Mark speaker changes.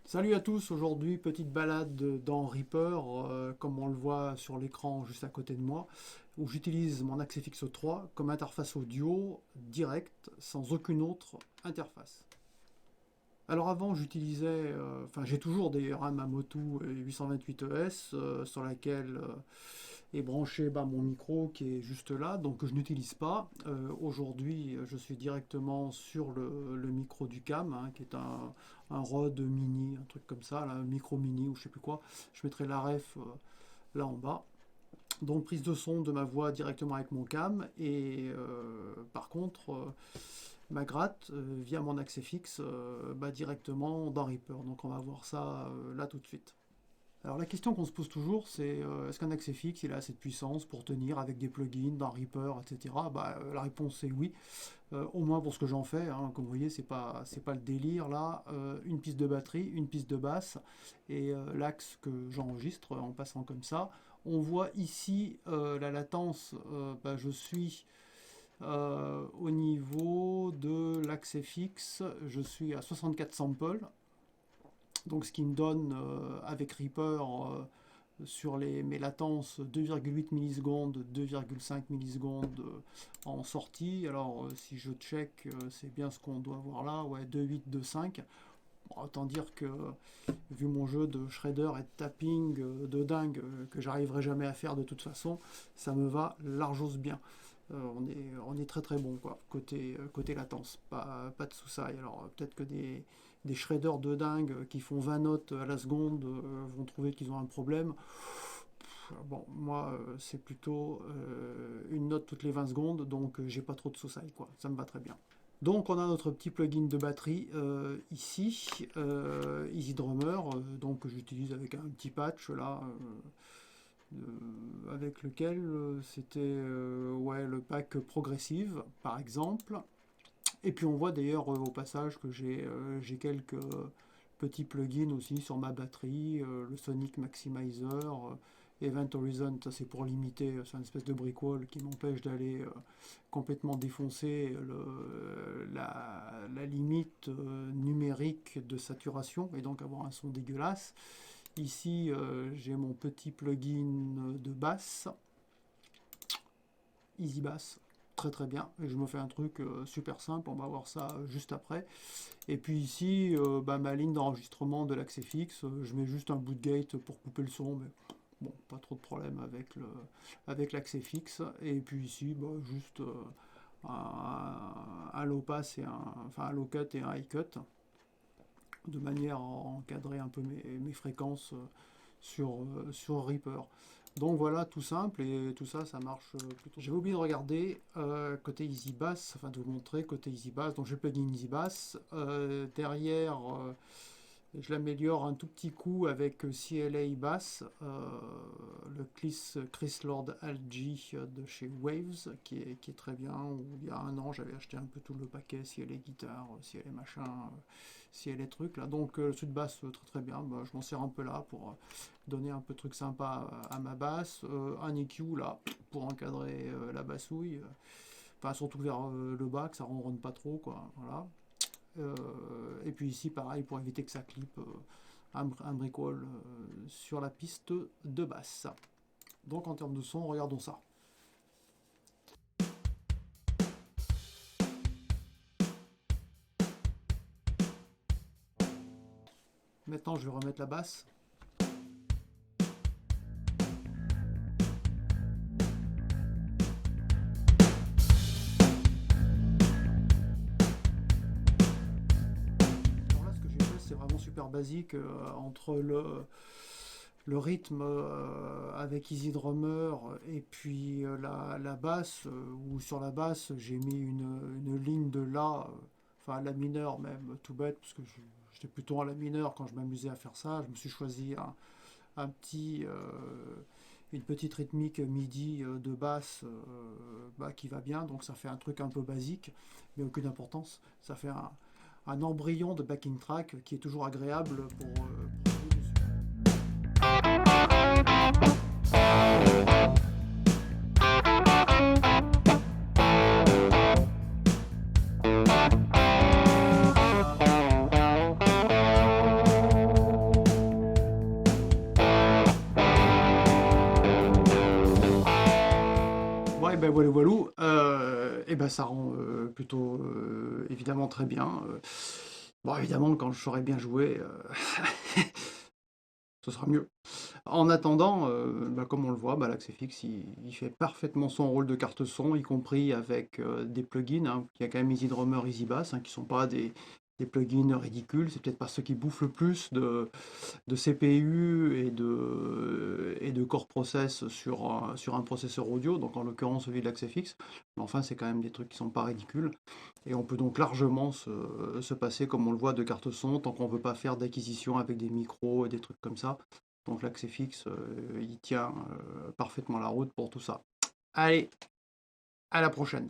Speaker 1: Salut à tous, aujourd'hui petite balade dans Reaper, comme on le voit sur l'écran juste à côté de moi, où j'utilise mon Axefix 3 comme interface audio directe, sans aucune autre interface. Alors avant j'utilisais, j'ai toujours des RAM Amotu 828ES sur laquelle est branché mon micro qui est juste là, donc je n'utilise pas. Aujourd'hui je suis directement sur le micro du cam, qui est un Rode mini, un truc comme ça, là, un micro mini ou je sais plus quoi. Je mettrai la ref là en bas. Donc prise de son de ma voix directement avec mon cam et par contre ma gratte via mon accès fixe directement dans Reaper. Donc on va voir ça là tout de suite. Alors la question qu'on se pose toujours, c'est est-ce qu'un accès fixe il a assez de puissance pour tenir avec des plugins dans Reaper, etc. La réponse est oui, au moins pour ce que j'en fais. Comme vous voyez, c'est pas le délire là. Une piste de batterie, une piste de basse et l'axe que j'enregistre en passant comme ça. On voit ici la latence. Je suis au niveau de l'accès fixe, je suis à 64 samples. Donc ce qui me donne avec Reaper sur mes latences 2,8 millisecondes, 2,5 millisecondes en sortie. Alors si je check, c'est bien ce qu'on doit voir là, ouais, 2,8, 2,5. Bon, autant dire que vu mon jeu de shredder et de tapping de dingue que j'arriverai jamais à faire de toute façon, ça me va largement bien. On est très très bon quoi, côté latence, pas de sous-saille. Alors peut-être que des shredders de dingue qui font 20 notes à la seconde vont trouver qu'ils ont un problème. Bon, moi c'est plutôt une note toutes les 20 secondes, donc j'ai pas trop de sous-saille quoi, ça me va très bien. Donc on a notre petit plugin de batterie ici, Easy Drummer, donc que j'utilise avec un petit patch là, avec lequel c'était ouais, le pack Progressive par exemple. Et puis on voit d'ailleurs au passage que j'ai quelques petits plugins aussi sur ma batterie, le Sonic Maximizer, Event Horizon, ça c'est pour limiter, c'est une espèce de brick wall qui m'empêche d'aller complètement défoncer la limite numérique de saturation et donc avoir un son dégueulasse. Ici j'ai mon petit plugin de basse, Easy Bass, très très bien, et je me fais un truc super simple, on va voir ça juste après. Et puis ici ma ligne d'enregistrement de l'accès fixe, je mets juste un boot gate pour couper le son, mais bon, pas trop de problème avec l'accès fixe. Et puis ici juste un low pass et un low cut et un high cut, de manière à encadrer un peu mes fréquences sur Reaper. Donc voilà, tout simple, et tout ça, ça marche plutôt. J'avais oublié de regarder côté Easy Bass, enfin de vous montrer côté Easy Bass. Donc j'ai le plugin Easy Bass. Derrière, je l'améliore un tout petit coup avec CLA Bass, le Chris Lord Algie de chez Waves, qui est très bien. Où il y a un an, j'avais acheté un peu tout le paquet CLA guitare, CLA machin, CLA trucs là. Donc le sud basse très très bien. Je m'en sers un peu là pour donner un peu de truc sympa à ma basse. Un EQ là pour encadrer la bassouille. Enfin surtout vers le bas, que ça ronronne pas trop quoi. Voilà. Et puis ici pareil pour éviter que ça clippe un brick wall sur la piste de basse. Donc en termes de son, regardons ça. Maintenant je vais remettre la basse. Alors là ce que j'ai fait c'est vraiment super basique entre le rythme avec Easy Drummer et puis la basse, où sur la basse j'ai mis une ligne de La, enfin la mineure même, tout bête, parce que j'étais plutôt à la mineure quand je m'amusais à faire ça. Je me suis choisi un petit, une petite rythmique MIDI de basse qui va bien, donc ça fait un truc un peu basique, mais aucune importance. Ça fait un embryon de backing track qui est toujours agréable pour jouer dessus. Et ben ça rend plutôt évidemment très bien. Bon, évidemment, quand je saurai bien jouer, ce sera mieux. En attendant, bah, comme on le voit, bah, l'Axefix, il fait parfaitement son rôle de carte son, y compris avec des plugins, hein. Il y a quand même EasyDrummer, EasyBass, hein, qui sont pas des plugins ridicules. C'est peut-être pas ceux qui bouffent le plus de CPU et de core process sur un processeur audio, donc en l'occurrence celui de l'Axefix. Mais enfin, c'est quand même des trucs qui sont pas ridicules. Et on peut donc largement se passer, comme on le voit, de carte son, tant qu'on veut pas faire d'acquisition avec des micros et des trucs comme ça. Donc l'Axefix, il tient parfaitement la route pour tout ça. Allez, à la prochaine.